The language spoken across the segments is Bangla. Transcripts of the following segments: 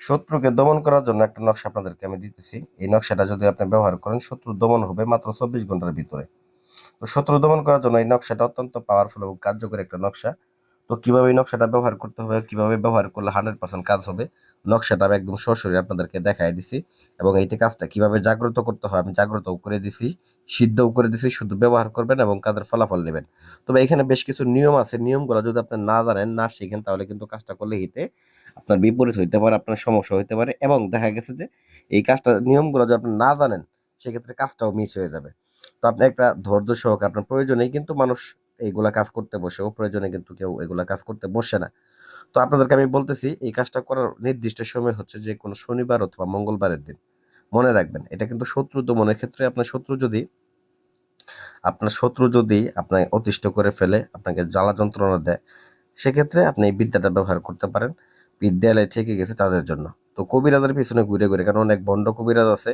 শত্রুকে দমন করার জন্য একটা নকশা আপনাদেরকে আমি দিতেছি। এই নকশাটা যদি আপনি ব্যবহার করেন, শত্রু দমন হবে মাত্র 24 ঘন্টার ভিতরে। তো শত্রু দমন করার জন্য এই নকশাটা অত্যন্ত পাওয়ারফুল এবং কার্যকরী একটা নকশা। তো কিভাবে এই নকশাটা ব্যবহার করতে হবে, কিভাবে ব্যবহার করলে 100% কাজ হবে, নকশাটা আমি একদম সরাসরি আপনাদেরকে দেখাই দিছি। এবং এইটা কাজটা কিভাবে জাগ্রত করতে হয় আমি জাগ্রতও করে দিছি, সিদ্ধও করে দিছি। শুধু ব্যবহার করবেন এবং কাজের ফলাফল নেবেন। তবে এখানে বেশ কিছু নিয়ম আছে, নিয়মগুলো যদি আপনি না জানেন, না শিখেন, তাহলে কিন্তু কাজটা করলে হিতে আপনার বিপরীত হইতে পারে, আপনার সমস্যা হইতে পারে। এবং দেখা গেছে যে এই কাজটা নিয়মগুলো যদি আপনি না জানেন, সেক্ষেত্রে কাজটাও মিস হয়ে যাবে। তো আপনি একটা ধৈর্য সহকারে, আপনার প্রয়োজনেই কিন্তু মানুষ এইগুলা কাজ করতে বসে, ও প্রয়োজনে কিন্তু কেউ এগুলা কাজ করতে বসে না। তো আপনাদেরকে আমি বলতেছি, এই কাজটা করার নির্দিষ্ট সময় হচ্ছে যে কোনো শনিবার অথবা মঙ্গলবারের দিন। মনে রাখবেন, এটা কিন্তু শত্রু দমনের ক্ষেত্রে আপনার শত্রু যদি আপনাকে অতিষ্ঠ করে ফেলে, আপনাকে জ্বালা যন্ত্রণা দেয়, সেক্ষেত্রে আপনি এই বিদ্যাটা ব্যবহার করতে পারেন। বিদ্যালয়ে ঠেকে গেছে তাদের জন্য। তো কবিরাজের পিছনে ঘুরে ঘুরে, কারণ অনেক ভণ্ড কবিরাজ আছে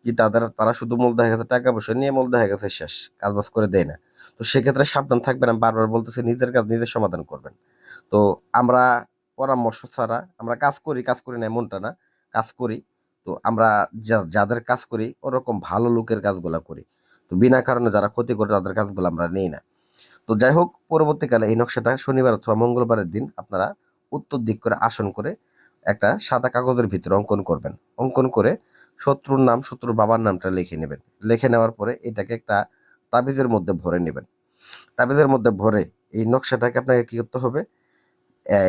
যে তারা শুধু মূল দেখা গেছে টাকা পয়সা নিয়ে, মূল দেখা গেছে শেষ, কাজ বাজ করে দেয় না। তো সেক্ষেত্রে সাবধান থাকবেন। আমি বারবার বলতেছি, নিজের কাজ নিজের সমাধান করবেন। তো আমরা পরামর্শ ছাড়া আমরা কাজ করি না এমনটা না, কাজ করি। তো আমরা যাদের কাজ করি ওরকম ভালো লোকের কাজগুলা করি। তো বিনা কারণে যারা ক্ষতি করে তাদের কাজগুলো আমরা নেই না। তো যাই হোক, পরবর্তীকালে এই নকশাটা শনিবার অথবা মঙ্গলবারের দিন আপনারা উত্তর দিক করে আসন করে একটা সাদা কাগজের ভিতরে অঙ্কন করবেন। অঙ্কন করে শত্রুর নাম, শত্রুর বাবার নামটা লিখে নেবেন। লিখে নেওয়ার পরে এটাকে একটা তাবিজের মধ্যে ভরে নেবেন। তাবিজের মধ্যে ভরে এই নকশাটাকে আপনাকে কি করতে হবে,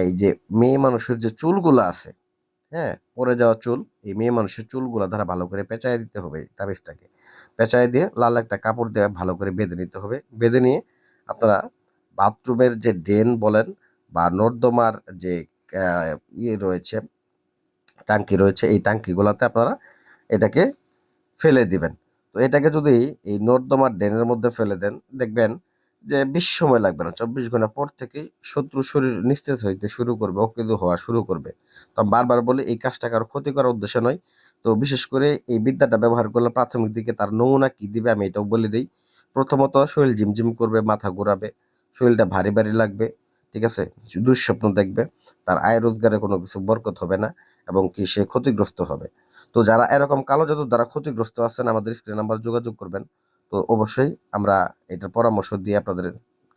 এই যে মেয়ে মানুষের যে চুলগুলো আছে, হ্যাঁ, পড়ে যাওয়া চুল, এই মেয়ে মানুষের চুলগুলো দ্বারা ভালো করে পেঁচায় দিতে হবে এই তাবিজটাকে। পেঁচায় দিয়ে লাল একটা কাপড় দিয়ে ভালো করে বেঁধে নিতে হবে। বেঁধে নিয়ে আপনারা বাথরুমের যে ড্রেন বলেন বা নর্দমার যে আহ, ইয়ে রয়েছে, টাঙ্কি রয়েছে, এই টাঙ্কিগুলোতে আপনারা এটাকে ফেলে দিবেন। তো এটাকে যদি এই নর্দমার ড্রেনের মধ্যে ফেলে দেন, দেখবেন যে বেশি সময় লাগবে না, 24 ঘন্টা পর থেকেই শত্রু শরীর নিস্তেজ হইতে শুরু করবে, অকেজো হওয়া শুরু করবে। তো আমি বারবার বলি, এই কাজটা কারো ক্ষতি করার উদ্দেশ্য নয়। তো বিশেষ করে এই বিদ্যাটা ব্যবহার করলে প্রাথমিক দিকে তার নমুনা কি দিবে আমি এটাও বলে দিই। প্রথমত শরীর ঝিমঝিম করবে, মাথা ঘোরাবে, শরীরটা ভারী ভারী লাগবে, ঠিক আছে, দুঃস্বপ্ন দেখবে, তার আয় রোজগারে কোনো কিছু বরকত হবে না, এবং কি সে ক্ষতিগ্রস্ত হবে। তো যারা এরকম কালো জাদুর দ্বারা ক্ষতিগ্রস্ত আছেন, আমাদের স্ক্রিন নাম্বার যোগাযোগ করবেন। তো অবশ্যই আমরা এটার পরামর্শ দিয়ে আপনাদের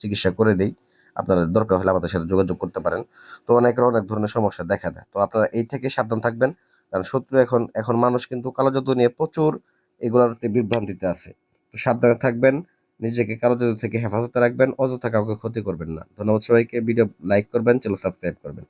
চিকিৎসা করে দিই। আপনাদের দরকার হলে আমাদের সাথে যোগাযোগ করতে পারেন। তো অনেকের অনেক ধরনের সমস্যা দেখা দেয়, তো আপনারা এই থেকে সাবধান থাকবেন। কারণ শত্রু এখন এখন মানুষ কিন্তু কালো জাদু নিয়ে প্রচুর এগুলোতে বিভ্রান্তিতে আছে। তো সাবধানে থাকবেন, নিজেকে কালো জাদু থেকে হেফাজতে রাখবেন, অযথা কাউকে ক্ষতি করবেন না। ধন্যবাদ সবাইকে। ভিডিও লাইক করবেন, চ্যানেল সাবস্ক্রাইব করবেন।